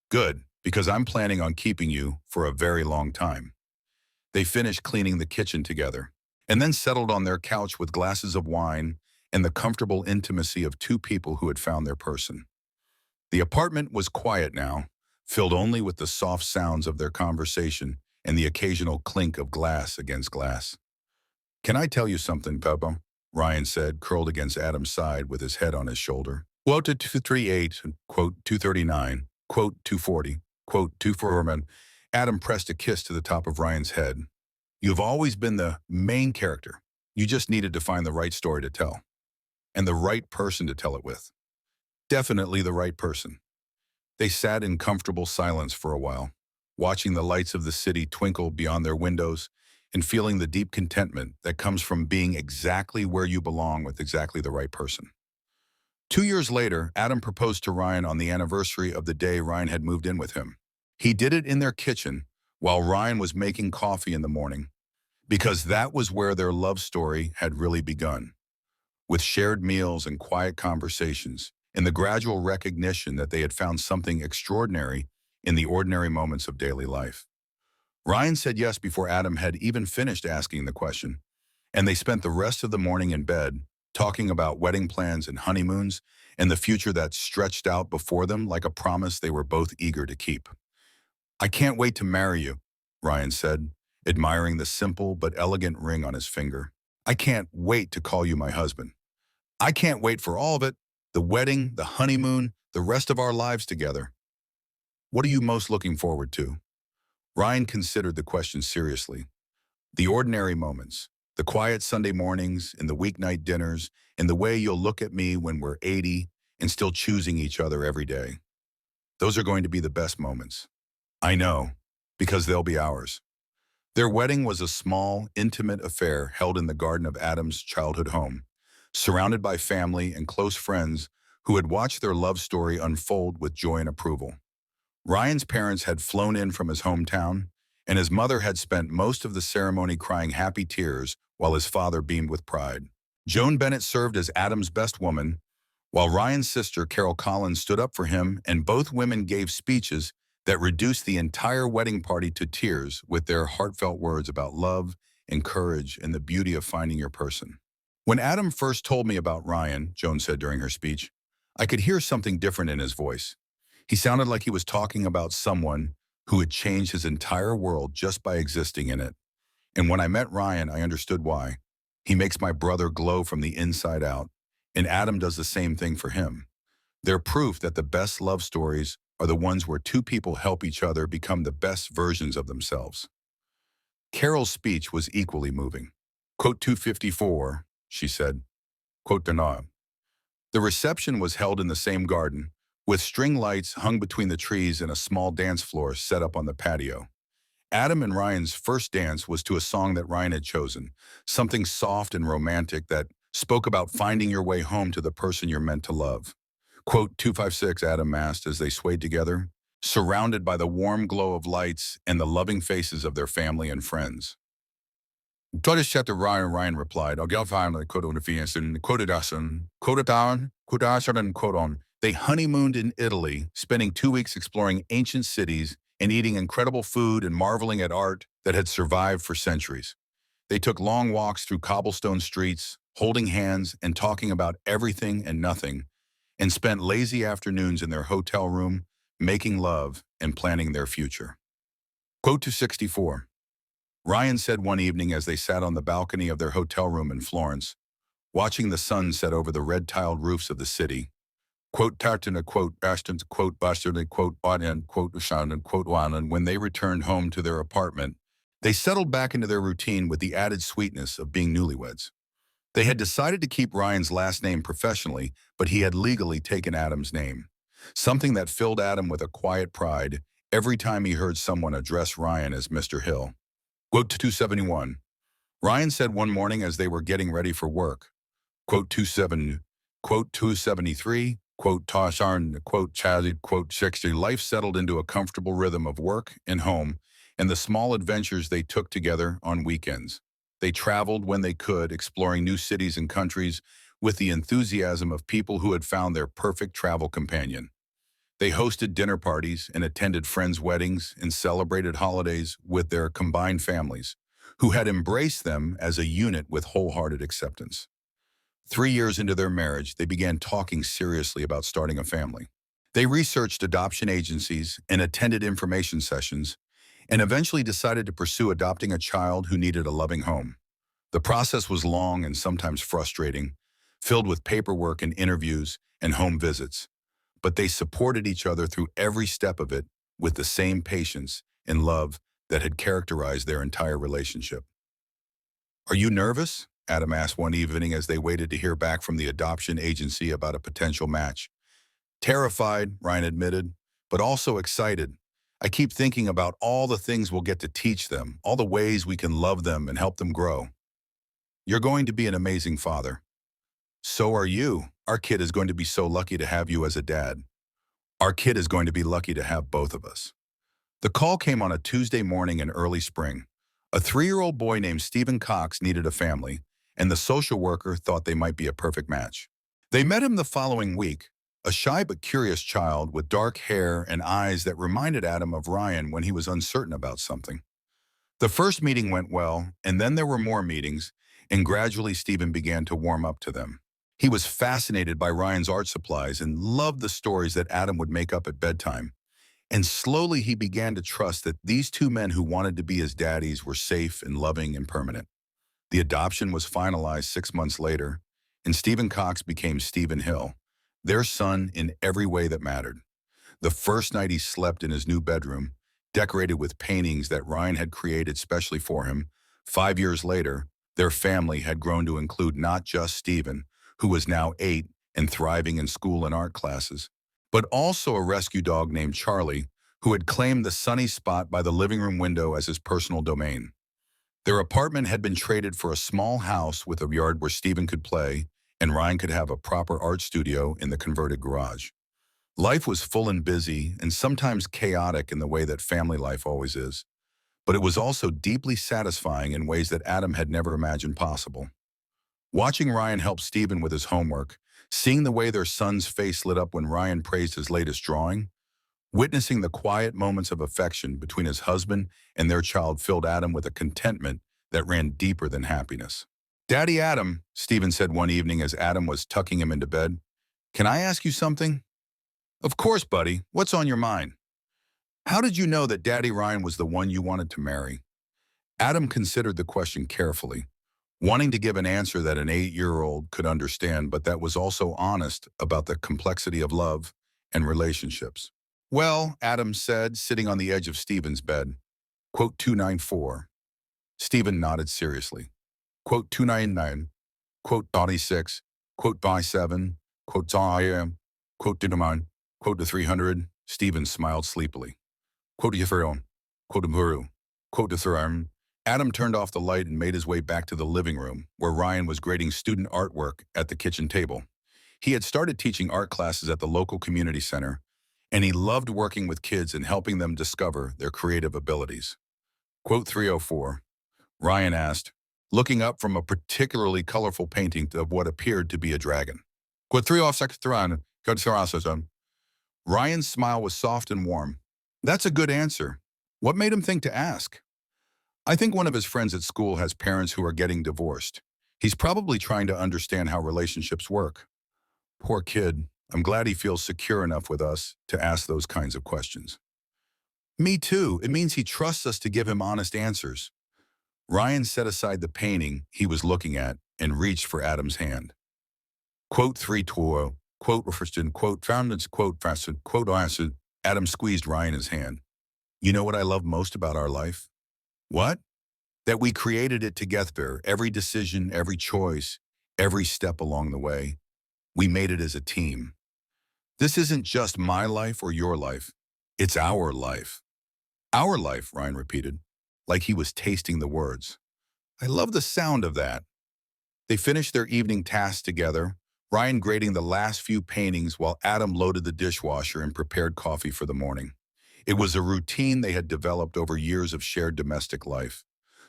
"Good, because I'm planning on keeping you for a very long time." They finished cleaning the kitchen together, and then settled on their couch with glasses of wine and the comfortable intimacy of two people who had found their person. The apartment was quiet now, filled only with the soft sounds of their conversation and the occasional clink of glass against glass. "Can I tell you something, Peppa?" Ryan said, curled against Adam's side with his head on his shoulder. Quote 238, quote 239, quote 240, quote 241. Adam pressed a kiss to the top of Ryan's head. "You've always been the main character. You just needed to find the right story to tell. And the right person to tell it with. Definitely the right person." They sat in comfortable silence for a while, watching the lights of the city twinkle beyond their windows and feeling the deep contentment that comes from being exactly where you belong with exactly the right person. 2 years later, Adam proposed to Ryan on the anniversary of the day Ryan had moved in with him. He did it in their kitchen while Ryan was making coffee in the morning, because that was where their love story had really begun, with shared meals and quiet conversations, and the gradual recognition that they had found something extraordinary in the ordinary moments of daily life. Ryan said yes before Adam had even finished asking the question, and they spent the rest of the morning in bed, talking about wedding plans and honeymoons, and the future that stretched out before them like a promise they were both eager to keep. "I can't wait to marry you," Ryan said, admiring the simple but elegant ring on his finger. "I can't wait to call you my husband. I can't wait for all of it, the wedding, the honeymoon, the rest of our lives together." "What are you most looking forward to?" Ryan considered the question seriously. "The ordinary moments, the quiet Sunday mornings and the weeknight dinners, and the way you'll look at me when we're 80 and still choosing each other every day. Those are going to be the best moments." "I know, because they'll be ours." Their wedding was a small, intimate affair held in the garden of Adam's childhood home, surrounded by family and close friends who had watched their love story unfold with joy and approval. Ryan's parents had flown in from his hometown, and his mother had spent most of the ceremony crying happy tears while his father beamed with pride. Joan Bennett served as Adam's best woman, while Ryan's sister, Carol Collins, stood up for him, and both women gave speeches that reduced the entire wedding party to tears with their heartfelt words about love and courage and the beauty of finding your person. "When Adam first told me about Ryan," Joan said during her speech, "I could hear something different in his voice. He sounded like he was talking about someone who had changed his entire world just by existing in it. And when I met Ryan, I understood why. He makes my brother glow from the inside out, and Adam does the same thing for him. They're proof that the best love stories are the ones where two people help each other become the best versions of themselves. Carol's speech was equally moving. Quote 254, she said. Quote Dana. The reception was held in the same garden, with string lights hung between the trees and a small dance floor set up on the patio. Adam and Ryan's first dance was to a song that Ryan had chosen, something soft and romantic that spoke about finding your way home to the person you're meant to love. Quote 256, Adam asked as they swayed together, surrounded by the warm glow of lights and the loving faces of their family and friends. Todas chapter Ryan replied, I'll get finally quote on the Phoenix and quoted us and quoted down, and quote on. They honeymooned in Italy, spending 2 weeks exploring ancient cities and eating incredible food and marveling at art that had survived for centuries. They took long walks through cobblestone streets, holding hands and talking about everything and nothing, and spent lazy afternoons in their hotel room, making love and planning their future. Quote 264. Ryan said one evening as they sat on the balcony of their hotel room in Florence, watching the sun set over the red-tiled roofs of the city, quote Tartan, quote Bastion, quote Bastard, quote Botman, quote Ushan, and quote Wan, and when they returned home to their apartment, they settled back into their routine with the added sweetness of being newlyweds. They had decided to keep Ryan's last name professionally, but he had legally taken Adam's name, something that filled Adam with a quiet pride every time he heard someone address Ryan as Mr. Hill. Quote 271. Ryan said one morning as they were getting ready for work, quote 27, quote 273, quote Tasharn, quote Chazid, quote 60, life settled into a comfortable rhythm of work and home and the small adventures they took together on weekends. They traveled when they could, exploring new cities and countries with the enthusiasm of people who had found their perfect travel companion. They hosted dinner parties and attended friends' weddings and celebrated holidays with their combined families, who had embraced them as a unit with wholehearted acceptance. 3 years into their marriage, they began talking seriously about starting a family. They researched adoption agencies and attended information sessions, and eventually decided to pursue adopting a child who needed a loving home. The process was long and sometimes frustrating, filled with paperwork and interviews and home visits. But they supported each other through every step of it with the same patience and love that had characterized their entire relationship. Are you nervous? Adam asked one evening as they waited to hear back from the adoption agency about a potential match. Terrified, Ryan admitted, but also excited. I keep thinking about all the things we'll get to teach them, all the ways we can love them and help them grow. You're going to be an amazing father. So are you. Our kid is going to be so lucky to have you as a dad. Our kid is going to be lucky to have both of us. The call came on a Tuesday morning in early spring. A 3-year-old boy named Stephen Cox needed a family, and the social worker thought they might be a perfect match. They met him the following week, a shy but curious child with dark hair and eyes that reminded Adam of Ryan when he was uncertain about something. The first meeting went well, and then there were more meetings, and gradually Stephen began to warm up to them. He was fascinated by Ryan's art supplies and loved the stories that Adam would make up at bedtime. And slowly he began to trust that these two men who wanted to be his daddies were safe and loving and permanent. The adoption was finalized 6 months later, and Stephen Cox became Stephen Hill, their son in every way that mattered. The first night he slept in his new bedroom, decorated with paintings that Ryan had created specially for him. 5 years later, their family had grown to include not just Stephen, who was now 8 and thriving in school and art classes, but also a rescue dog named Charlie, who had claimed the sunny spot by the living room window as his personal domain. Their apartment had been traded for a small house with a yard where Stephen could play, and Ryan could have a proper art studio in the converted garage. Life was full and busy, and sometimes chaotic in the way that family life always is, but it was also deeply satisfying in ways that Adam had never imagined possible. Watching Ryan help Stephen with his homework, seeing the way their son's face lit up when Ryan praised his latest drawing, witnessing the quiet moments of affection between his husband and their child filled Adam with a contentment that ran deeper than happiness. Daddy Adam, Stephen said one evening as Adam was tucking him into bed, can I ask you something? Of course, buddy. What's on your mind? How did you know that Daddy Ryan was the one you wanted to marry? Adam considered the question carefully, wanting to give an answer that an 8-year-old could understand, but that was also honest about the complexity of love and relationships. Well, Adam said, sitting on the edge of Stephen's bed. Quote 294. Stephen nodded seriously. Quote 299. Quote 36. Quote by 7. Quote I am. Quote to mine. Quote to 300. Stephen smiled sleepily. Quote to Yeferion. Quote to Muru. Quote to Thuram. Adam turned off the light and made his way back to the living room, where Ryan was grading student artwork at the kitchen table. He had started teaching art classes at the local community center, and he loved working with kids and helping them discover their creative abilities. Quote 304. Ryan asked, looking up from a particularly colorful painting of what appeared to be a dragon. Quote 306. Ryan's smile was soft and warm. That's a good answer. What made him think to ask? I think one of his friends at school has parents who are getting divorced. He's probably trying to understand how relationships work. Poor kid. I'm glad he feels secure enough with us to ask those kinds of questions. Me too. It means he trusts us to give him honest answers. Ryan set aside the painting he was looking at and reached for Adam's hand. Quote 320. Quote refreshed. Quote found. Quote fastened. Quote answered. Adam squeezed Ryan's hand. You know what I love most about our life? What? That we created it together, every decision, every choice, every step along the way. We made it as a team. This isn't just my life or your life. It's our life. Our life, Ryan repeated, like he was tasting the words. I love the sound of that. They finished their evening tasks together, Ryan grading the last few paintings while Adam loaded the dishwasher and prepared coffee for the morning. It was a routine they had developed over years of shared domestic life,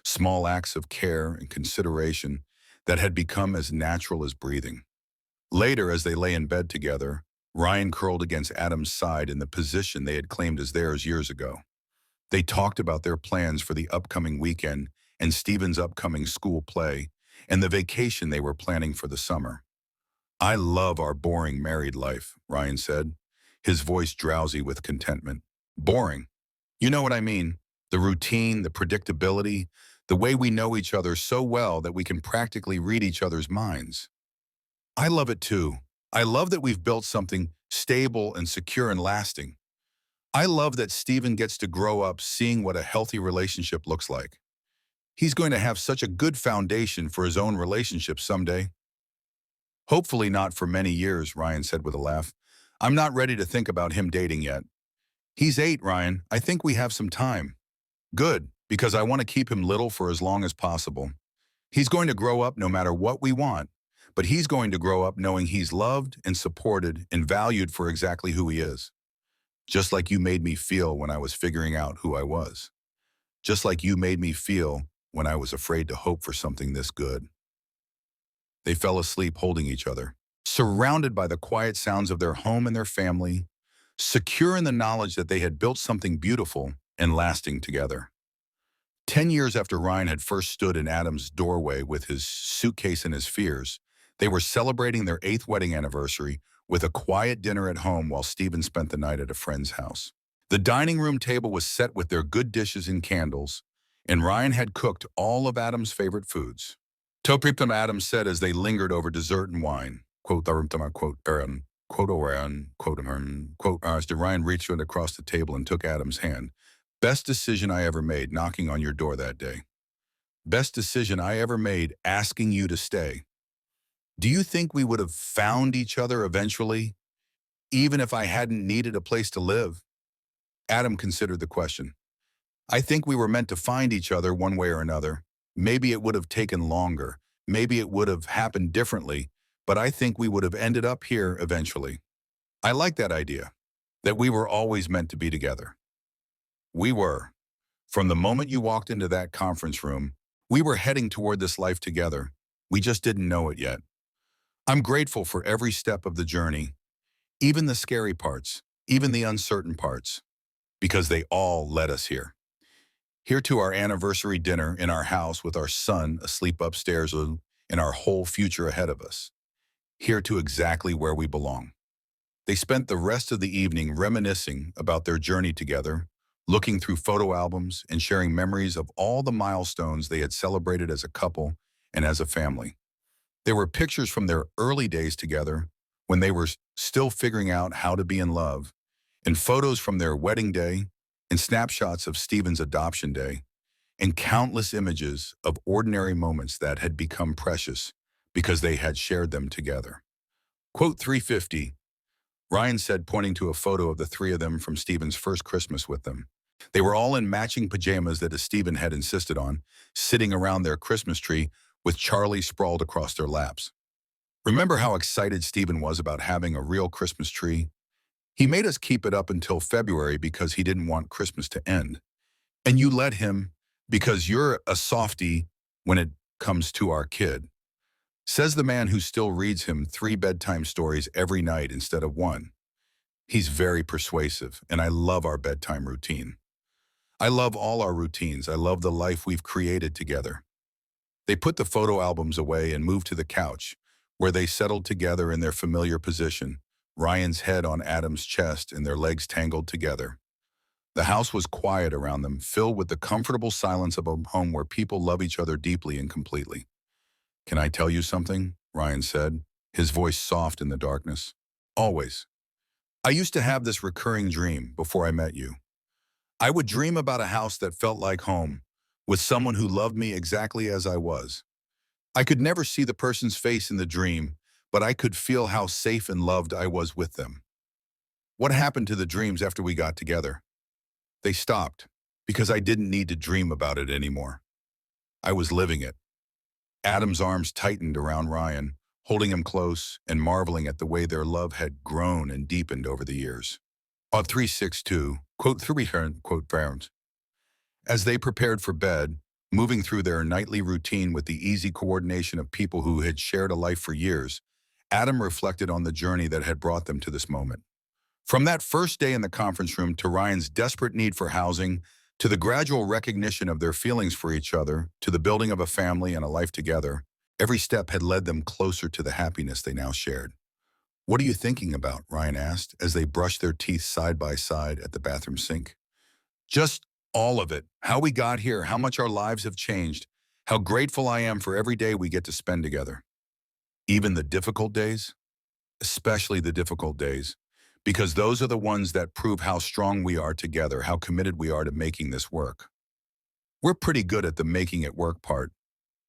small acts of care and consideration that had become as natural as breathing. Later, as they lay in bed together, Ryan curled against Adam's side in the position they had claimed as theirs years ago. They talked about their plans for the upcoming weekend and Stephen's upcoming school play and the vacation they were planning for the summer. I love our boring married life, Ryan said, his voice drowsy with contentment. Boring. You know what I mean. The routine, the predictability, the way we know each other so well that we can practically read each other's minds. I love it too. I love that we've built something stable and secure and lasting. I love that Stephen gets to grow up seeing what a healthy relationship looks like. He's going to have such a good foundation for his own relationship someday. Hopefully not for many years, Ryan said with a laugh. I'm not ready to think about him dating yet. He's 8, Ryan. I think we have some time. Good, because I want to keep him little for as long as possible. He's going to grow up no matter what we want, but he's going to grow up knowing he's loved and supported and valued for exactly who he is. Just like you made me feel when I was figuring out who I was. Just like you made me feel when I was afraid to hope for something this good. They fell asleep holding each other, surrounded by the quiet sounds of their home and their family, secure in the knowledge that they had built something beautiful and lasting together. 10 years after Ryan had first stood in Adam's doorway with his suitcase and his fears, they were celebrating their 8th wedding anniversary with a quiet dinner at home while Stephen spent the night at a friend's house. The dining room table was set with their good dishes and candles, and Ryan had cooked all of Adam's favorite foods. Topriptam, Adam said as they lingered over dessert and wine. Quote, quote, as Ryan reached across the table and took Adam's hand. Best decision I ever made, knocking on your door that day. Best decision I ever made, asking you to stay. Do you think we would have found each other eventually, even if I hadn't needed a place to live? Adam considered the question. I think we were meant to find each other one way or another. Maybe it would have taken longer. Maybe it would have happened differently, but I think we would have ended up here eventually. I like that idea, that we were always meant to be together. We were. From the moment you walked into that conference room, we were heading toward this life together. We just didn't know it yet. I'm grateful for every step of the journey, even the scary parts, even the uncertain parts, because they all led us here. Here to our anniversary dinner in our house with our son asleep upstairs and our whole future ahead of us. Here to exactly where we belong. They spent the rest of the evening reminiscing about their journey together, looking through photo albums and sharing memories of all the milestones they had celebrated as a couple and as a family. There were pictures from their early days together when they were still figuring out how to be in love, and photos from their wedding day, and snapshots of Stephen's adoption day, and countless images of ordinary moments that had become precious because they had shared them together. Quote 350, Ryan said, pointing to a photo of the three of them from Stephen's first Christmas with them. They were all in matching pajamas that Stephen had insisted on, sitting around their Christmas tree with Charlie sprawled across their laps. Remember how excited Stephen was about having a real Christmas tree? He made us keep it up until February because he didn't want Christmas to end. And you let him because you're a softie when it comes to our kid, says the man who still reads him 3 bedtime stories every night instead of 1. He's very persuasive, and I love our bedtime routine. I love all our routines. I love the life we've created together. They put the photo albums away and moved to the couch, where they settled together in their familiar position, Ryan's head on Adam's chest and their legs tangled together. The house was quiet around them, filled with the comfortable silence of a home where people love each other deeply and completely. "Can I tell you something?" Ryan said, his voice soft in the darkness. "Always. I used to have this recurring dream before I met you. I would dream about a house that felt like home, with someone who loved me exactly as I was. I could never see the person's face in the dream, but I could feel how safe and loved I was with them. What happened to the dreams after we got together? They stopped, because I didn't need to dream about it anymore. I was living it." Adam's arms tightened around Ryan, holding him close and marveling at the way their love had grown and deepened over the years. On 362, quote 300, quote found. As they prepared for bed, moving through their nightly routine with the easy coordination of people who had shared a life for years, Adam reflected on the journey that had brought them to this moment. From that first day in the conference room to Ryan's desperate need for housing, to the gradual recognition of their feelings for each other, to the building of a family and a life together, every step had led them closer to the happiness they now shared. "What are you thinking about?" Ryan asked as they brushed their teeth side by side at the bathroom sink. "Just all of it. How we got here, how much our lives have changed, how grateful I am for every day we get to spend together. Even the difficult days, especially the difficult days, because those are the ones that prove how strong we are together, how committed we are to making this work. We're pretty good at the making it work part.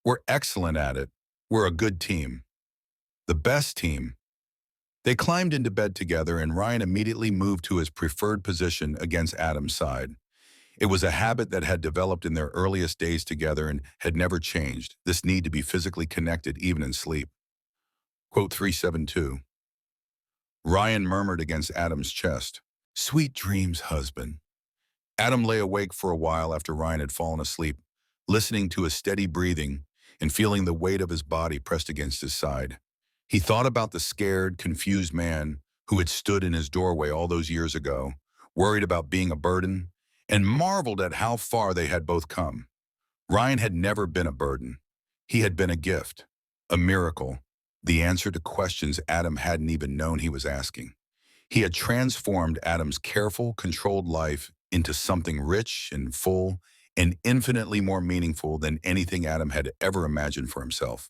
We're excellent at it. We're a good team. The best team." They climbed into bed together, and Ryan immediately moved to his preferred position against Adam's side. It was a habit that had developed in their earliest days together and had never changed, this need to be physically connected even in sleep. Quote 372. Ryan murmured against Adam's chest, "Sweet dreams, husband." Adam lay awake for a while after Ryan had fallen asleep, listening to his steady breathing and feeling the weight of his body pressed against his side. He thought about the scared, confused man who had stood in his doorway all those years ago, worried about being a burden, and marveled at how far they had both come. Ryan had never been a burden. He had been a gift, a miracle, the answer to questions Adam hadn't even known he was asking. He had transformed Adam's careful, controlled life into something rich and full and infinitely more meaningful than anything Adam had ever imagined for himself.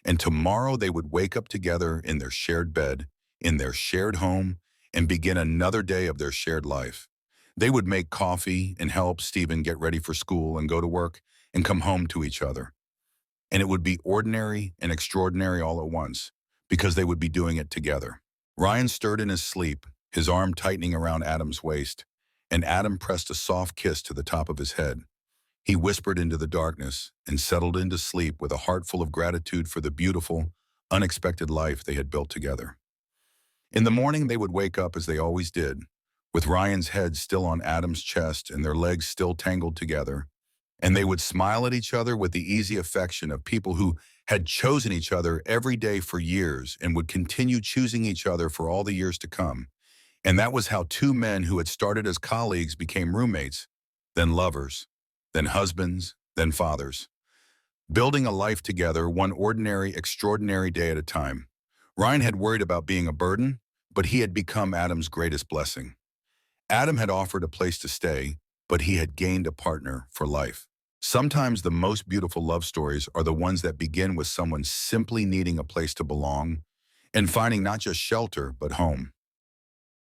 And tomorrow they would wake up together in their shared bed, in their shared home, and begin another day of their shared life. They would make coffee and help Stephen get ready for school and go to work and come home to each other. And it would be ordinary and extraordinary all at once, because they would be doing it together. Ryan stirred in his sleep, his arm tightening around Adam's waist, and Adam pressed a soft kiss to the top of his head. He whispered into the darkness and settled into sleep with a heart full of gratitude for the beautiful, unexpected life they had built together. In the morning, they would wake up as they always did, with Ryan's head still on Adam's chest and their legs still tangled together, and they would smile at each other with the easy affection of people who had chosen each other every day for years and would continue choosing each other for all the years to come. And that was how two men who had started as colleagues became roommates, then lovers, then husbands, then fathers, building a life together one ordinary, extraordinary day at a time. Ryan had worried about being a burden, but he had become Adam's greatest blessing. Adam had offered a place to stay, but he had gained a partner for life. Sometimes the most beautiful love stories are the ones that begin with someone simply needing a place to belong and finding not just shelter, but home.